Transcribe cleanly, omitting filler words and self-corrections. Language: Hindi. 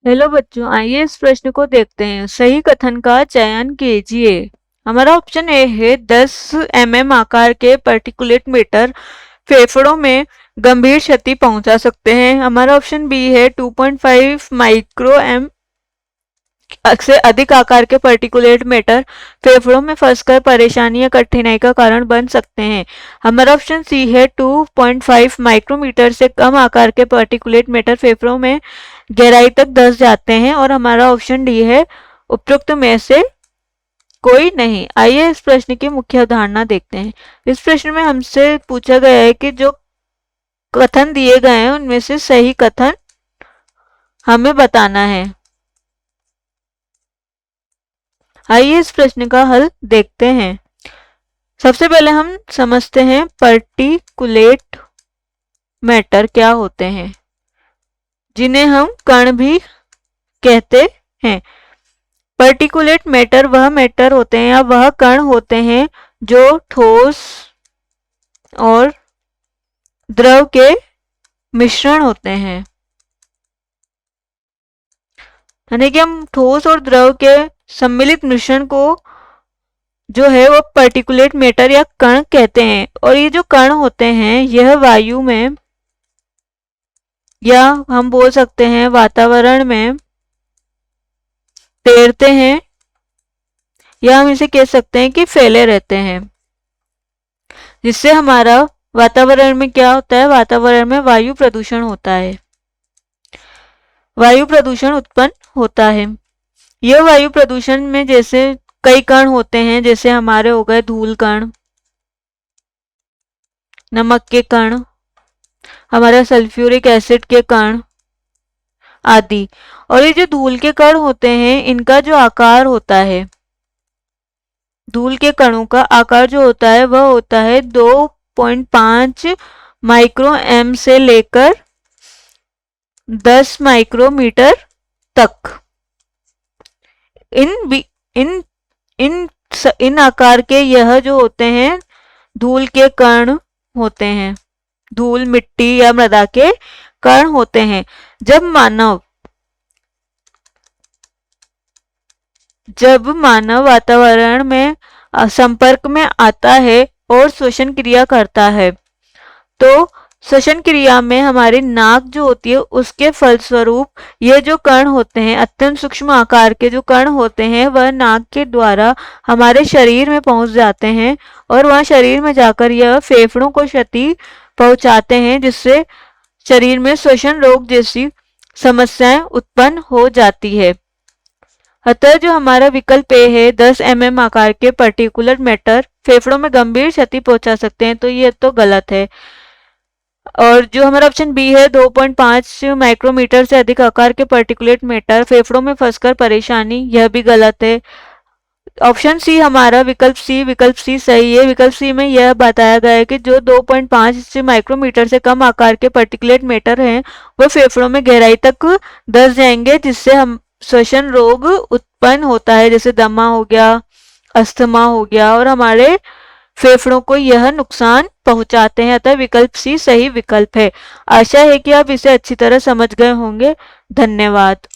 हेलो बच्चों, आइए इस प्रश्न को देखते हैं। सही कथन का चयन कीजिए। हमारा ऑप्शन ए है 10 mm आकार के पार्टिकुलेट मैटर फेफड़ों में गंभीर क्षति पहुंचा सकते हैं। हमारा ऑप्शन बी है 2.5 माइक्रो एम से अधिक आकार के पार्टिकुलेट मैटर फेफड़ों में फंसकर परेशानी या कठिनाई का कारण बन सकते हैं। हमारा ऑप्शन सी है 2.5 माइक्रोमीटर से कम आकार के पार्टिकुलेट मैटर फेफड़ों में गहराई तक धंस जाते हैं। और हमारा ऑप्शन डी है उपरोक्त में से कोई नहीं। आइए इस प्रश्न की मुख्य अवधारणा देखते हैं। इस प्रश्न में हमसे पूछा गया है कि जो कथन दिए गए हैं उनमें से सही कथन हमें बताना है। आइए इस प्रश्न का हल देखते हैं। सबसे पहले हम समझते हैं पार्टिकुलेट मैटर क्या होते हैं, जिन्हें हम कण भी कहते हैं। पार्टिकुलेट मैटर वह मैटर होते हैं या वह कण होते हैं जो ठोस और द्रव के मिश्रण होते हैं। यानी कि हम ठोस और द्रव के सम्मिलित मिश्रण को जो है वो पार्टिकुलेट मैटर या कण कहते हैं। और ये जो कण होते हैं यह वायु में या हम बोल सकते हैं वातावरण में तैरते हैं, या हम इसे कह सकते हैं कि फैले रहते हैं, जिससे हमारा वातावरण में क्या होता है, वातावरण में वायु प्रदूषण होता है, वायु प्रदूषण उत्पन्न होता है। यह वायु प्रदूषण में जैसे कई कण होते हैं, जैसे हमारे हो गए धूल कण, नमक के कण, हमारा सल्फ्यूरिक एसिड के कण आदि। और ये जो धूल के कण होते हैं इनका जो आकार होता है, धूल के कणों का आकार जो होता है वह होता है 2.5 माइक्रो एम से लेकर 10 माइक्रोमीटर तक। इन इन इन इन आकार के यह जो होते हैं धूल के कण होते हैं, धूल मिट्टी या मृदा के कण होते हैं। जब मानव वातावरण में संपर्क में आता है और श्वसन क्रिया करता है, तो श्वसन क्रिया में हमारी नाक जो होती है उसके फलस्वरूप ये जो कण होते हैं, अत्यंत सूक्ष्म आकार के जो कण होते हैं, वह नाक के द्वारा हमारे शरीर में पहुंच जाते हैं और वह शरीर में जाकर यह फेफड़ों को क्षति पहुंचाते हैं, जिससे शरीर में श्वसन रोग जैसी समस्याएं उत्पन्न हो जाती है। अतः जो हमारा विकल्प ए है 10 mm आकार के पार्टिकुलर मैटर फेफड़ों में गंभीर क्षति पहुंचा सकते हैं, तो ये तो गलत है। और जो हमारा ऑप्शन बी है 2.5 माइक्रोमीटर से अधिक आकार के पार्टिकुलेट मैटर फेफड़ों में फंसकर परेशानी, यह भी गलत है। ऑप्शन सी हमारा विकल्प सी सही है। विकल्प सी में यह बताया गया है कि जो 2.5 माइक्रोमीटर से कम आकार के पार्टिकुलेट मैटर हैं वो फेफड़ों में गहराई तक धंस जाएंगे, जिससे हम श्वसन रोग उत्पन्न होता है, जैसे दमा हो गया, अस्थमा हो गया, और हमारे फेफड़ों को यह नुकसान पहुंचाते हैं। अतः विकल्प सी सही विकल्प है। आशा है कि आप इसे अच्छी तरह समझ गए होंगे। धन्यवाद।